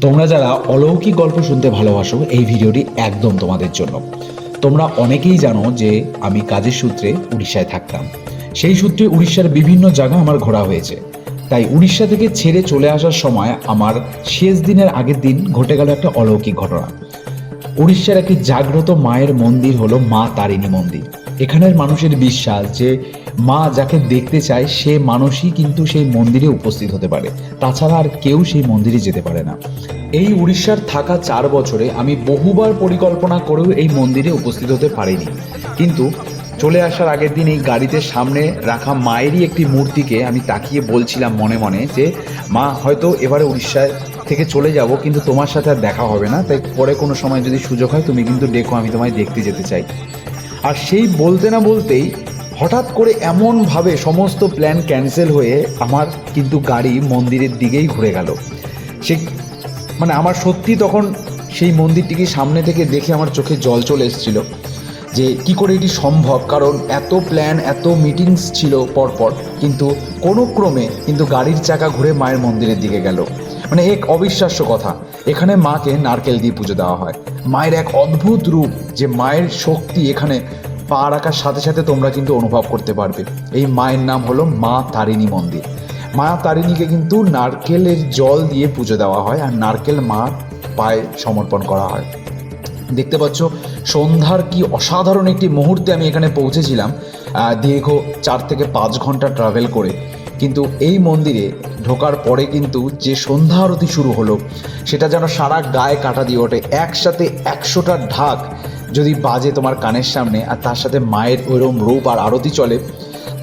তোমরা যারা অলৌকিক গল্প শুনতে ভালোবাসো, এই ভিডিওটি একদম তোমাদের জন্য। তোমরা অনেকেই জানো যে আমি কাজের সূত্রে উড়িষ্যায় থাকতাম। সেই সূত্রে উড়িষ্যার বিভিন্ন জায়গা আমার ঘোরা হয়েছে। তাই উড়িষ্যা থেকে ছেড়ে চলে আসার সময় আমার শেষ দিনের আগের দিন ঘটে গেল একটা অলৌকিক ঘটনা। উড়িষ্যার একটি জাগ্রত মায়ের মন্দির হলো মা তারিণী মন্দির। এখানের মানুষের বিশ্বাস যে মা যাকে দেখতে চায় সে মানুষই কিন্তু সেই মন্দিরে উপস্থিত হতে পারে, তাছাড়া আর কেউ সেই মন্দিরে যেতে পারে না। এই উড়িষ্যার থাকা 4 বছরে আমি বহুবার পরিকল্পনা করেও এই মন্দিরে উপস্থিত হতে পারিনি, কিন্তু চলে আসার আগের দিন এই গাড়িতে সামনে রাখা মায়েরই একটি মূর্তিকে আমি তাকিয়ে বলছিলাম মনে মনে যে মা, হয়তো এবারে উড়িষ্যায় থেকে চলে যাব, কিন্তু তোমার সাথে আর দেখা হবে না, তাই পরে কোনো সময় যদি সুযোগ হয় তুমি কিন্তু ডেকো, আমি তোমায় দেখতে যেতে চাই। আর সেই বলতে না বলতেই হঠাৎ করে এমনভাবে সমস্ত প্ল্যান ক্যান্সেল হয়ে আমার কিন্তু গাড়ি মন্দিরের দিকেই ঘুরে গেল। সে আমার সত্যি তখন সেই মন্দিরটিকে সামনে থেকে দেখে আমার চোখে জল চলে এসেছিল যে কি করে এটি সম্ভব, কারণ এত প্ল্যান, এত মিটিংস ছিল পরপর, কিন্তু কোনো ক্রমে কিন্তু গাড়ির চাকা ঘুরে মায়ের মন্দিরের দিকে গেল। এক অবিশ্বাস্য কথা, এখানে মাকে নারকেল দিয়ে পুজো দেওয়া হয়। মায়ের এক অদ্ভুত রূপ, যে মায়ের শক্তি এখানে পা রাখার সাথে সাথে তোমরা কিন্তু অনুভব করতে পারবে। এই মায়ের নাম হলো মা তারিণী মন্দির। মা তারিণীকে কিন্তু নারকেলের জল দিয়ে পুজো দেওয়া হয় আর নারকেল মার পায়ে সমর্পণ করা হয়। দেখতে পাচ্ছ সন্ধ্যার কি অসাধারণ একটি মুহূর্তে আমি এখানে পৌঁছেছিলাম, দীর্ঘ 4 থেকে 5 ঘন্টা ট্রাভেল করে। কিন্তু এই মন্দিরে ঢোকার পরে কিন্তু যে সন্ধ্যা আরতি শুরু হলো, সেটা যেন সারা গায়ে কাটা দিয়ে ওঠে। একসাথে 100টা ঢাক যদি বাজে তোমার কানের সামনে, আর তার সাথে মায়ের ওইরকম রূপ আর আরতি চলে,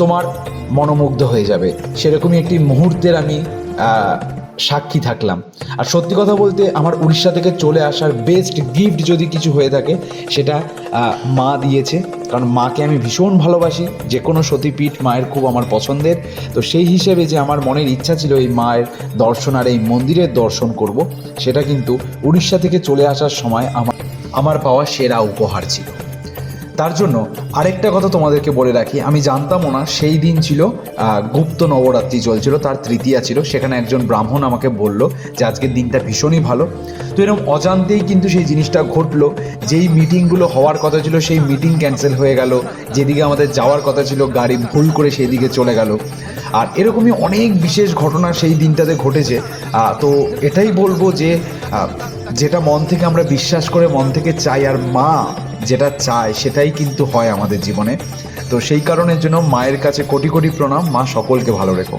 তোমার মনোমুগ্ধ হয়ে যাবে। সেরকমই একটি মুহূর্তের আমি সাক্ষী থাকলাম। আর সত্যি কথা বলতে, আমার উড়িষ্যা থেকে চলে আসার বেস্ট গিফট যদি কিছু হয়ে থাকে, সেটা মা দিয়েছে। কারণ মাকে আমি ভীষণ ভালোবাসি, যে কোনো সতীপীঠ মায়ের খুব আমার পছন্দের। তো সেই হিসেবে যে আমার মনের ইচ্ছা ছিল এই মায়ের দর্শন আর এই মন্দিরের দর্শন করব, সেটা কিন্তু উড়িষ্যা থেকে চলে আসার সময় আমার পাওয়া সেরা উপহার ছিল। তার জন্য আরেকটা কথা তোমাদেরকে বলে রাখি, আমি জানতামও না সেই দিন ছিল গুপ্ত নবরাত্রি চলছিল, তার তৃতীয়া ছিল। সেখানে একজন ব্রাহ্মণ আমাকে বলল যে আজকের দিনটা ভীষণই ভালো। তো এরকম অজান্তেই কিন্তু সেই জিনিসটা ঘটলো। যেই মিটিংগুলো হওয়ার কথা ছিল সেই মিটিং ক্যান্সেল হয়ে গেল, যেদিকে আমাদের যাওয়ার কথা ছিল গাড়ি ভুল করে সেই দিকে চলে গেল। আর এরকমই অনেক বিশেষ ঘটনা সেই দিনটাতে ঘটেছে। তো এটাই বলবো যে যেটা মন থেকে আমরা বিশ্বাস করে মন থেকে চাই, আর মা যেটা চায় সেটাই কিন্তু হয় আমাদের জীবনে। তো সেই কারণের জন্য মায়ের কাছে কোটি কোটি প্রণাম। মা সকলকে ভালো রেখো।